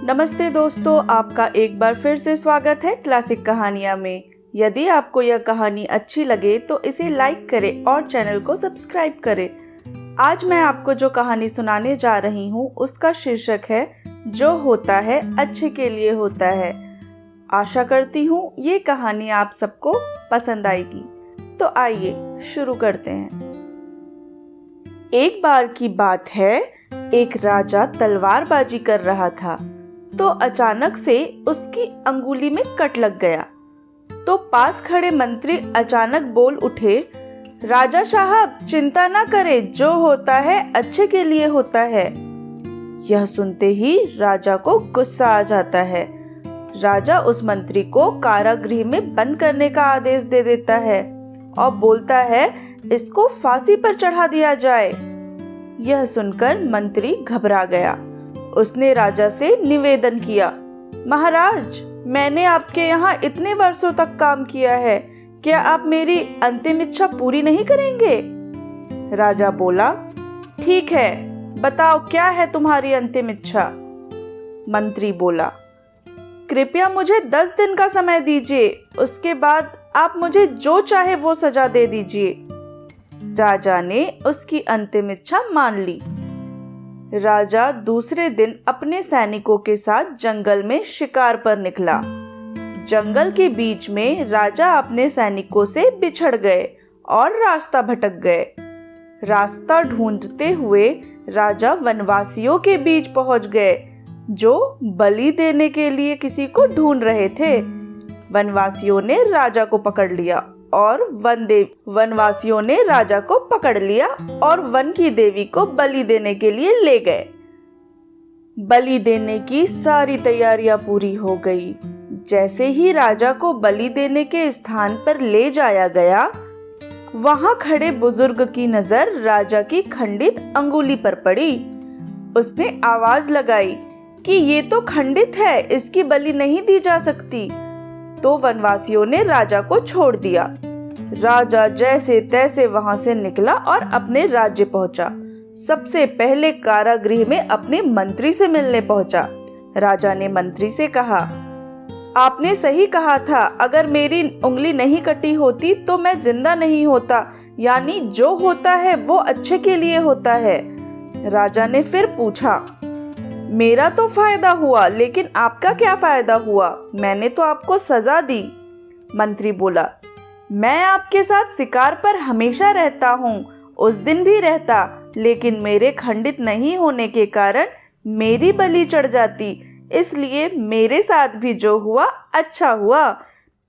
नमस्ते दोस्तों, आपका एक बार फिर से स्वागत है क्लासिक कहानियाँ में। यदि आपको यह कहानी अच्छी लगे तो इसे लाइक करें और चैनल को सब्सक्राइब करें। आज मैं आपको जो कहानी सुनाने जा रही हूँ उसका शीर्षक है जो होता है अच्छे के लिए होता है। आशा करती हूँ ये कहानी आप सबको पसंद आएगी। तो आइए शुरू करते हैं। एक बार की बात है, एक राजा तलवारबाजी कर रहा था तो अचानक से उसकी अंगुली में कट लग गया। तो पास खड़े मंत्री अचानक बोल उठे, राजा साहब चिंता ना करें, जो होता है अच्छे के लिए होता है। यह सुनते ही राजा को गुस्सा आ जाता है। राजा उस मंत्री को कारागृह में बंद करने का आदेश दे देता है और बोलता है इसको फांसी पर चढ़ा दिया जाए। यह सुनकर मंत्री घबरा गया। उसने राजा से निवेदन किया, महाराज मैंने आपके यहाँ इतने वर्षों तक काम किया है, क्या आप मेरी अंतिम इच्छा पूरी नहीं करेंगे? राजा बोला, ठीक है, बताओ क्या है तुम्हारी अंतिम इच्छा? मंत्री बोला, कृपया मुझे 10 दिन का समय दीजिए, उसके बाद आप मुझे जो चाहे वो सजा दे दीजिए। राजा ने उसकी अंतिम इच्छा मान ली। राजा दूसरे दिन अपने सैनिकों के साथ जंगल में शिकार पर निकला। जंगल के बीच में राजा अपने सैनिकों से बिछड़ गए और रास्ता भटक गए। रास्ता ढूंढते हुए राजा वनवासियों के बीच पहुंच गए, जो बलि देने के लिए किसी को ढूंढ रहे थे। वनवासियों ने राजा को पकड़ लिया और वनवासियों ने राजा को पकड़ लिया और वन की देवी को बलि देने के लिए ले गए। बलि देने की सारी तैयारियां पूरी हो गई। जैसे ही राजा को बलि देने के स्थान पर ले जाया गया, वहां खड़े बुजुर्ग की नजर राजा की खंडित अंगुली पर पड़ी। उसने आवाज लगाई कि ये तो खंडित है, इसकी बलि नहीं दी जा सकती। तो वनवासियों ने राजा को छोड़ दिया। राजा जैसे तैसे वहां से निकला और अपने राज्य पहुंचा। सबसे पहले कारागृह में अपने मंत्री से मिलने पहुंचा। राजा ने मंत्री से कहा, आपने सही कहा था, अगर मेरी उंगली नहीं कटी होती तो मैं जिंदा नहीं होता, यानी जो होता है वो अच्छे के लिए होता है। राजा ने फिर पूछा, मेरा तो फायदा हुआ, लेकिन आपका क्या फायदा हुआ? मैंने तो आपको सजा दी। मंत्री बोला, मैं आपके साथ शिकार पर हमेशा रहता हूँ, उस दिन भी रहता, लेकिन मेरे खंडित नहीं होने के कारण मेरी बलि चढ़ जाती, इसलिए मेरे साथ भी जो हुआ अच्छा हुआ।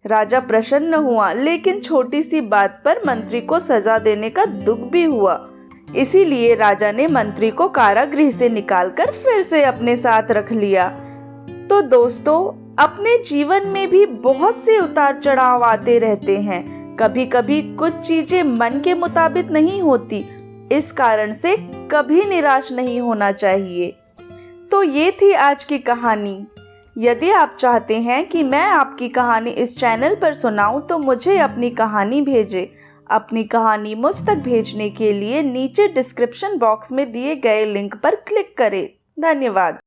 राजा प्रसन्न हुआ, लेकिन छोटी सी बात पर मंत्री को सजा देने का दुख भी हुआ। इसीलिए राजा ने मंत्री को कारागृह से निकालकर फिर से अपने साथ रख लिया। तो दोस्तों, अपने जीवन में भी बहुत से उतार चढ़ाव आते रहते हैं। कभी कभी कुछ चीजें मन के मुताबिक नहीं होती, इस कारण से कभी निराश नहीं होना चाहिए। तो ये थी आज की कहानी। यदि आप चाहते हैं कि मैं आपकी कहानी इस चैनल पर सुनाऊं तो मुझे अपनी कहानी भेजें। अपनी कहानी मुझ तक भेजने के लिए नीचे डिस्क्रिप्शन बॉक्स में दिए गए लिंक पर क्लिक करें। धन्यवाद।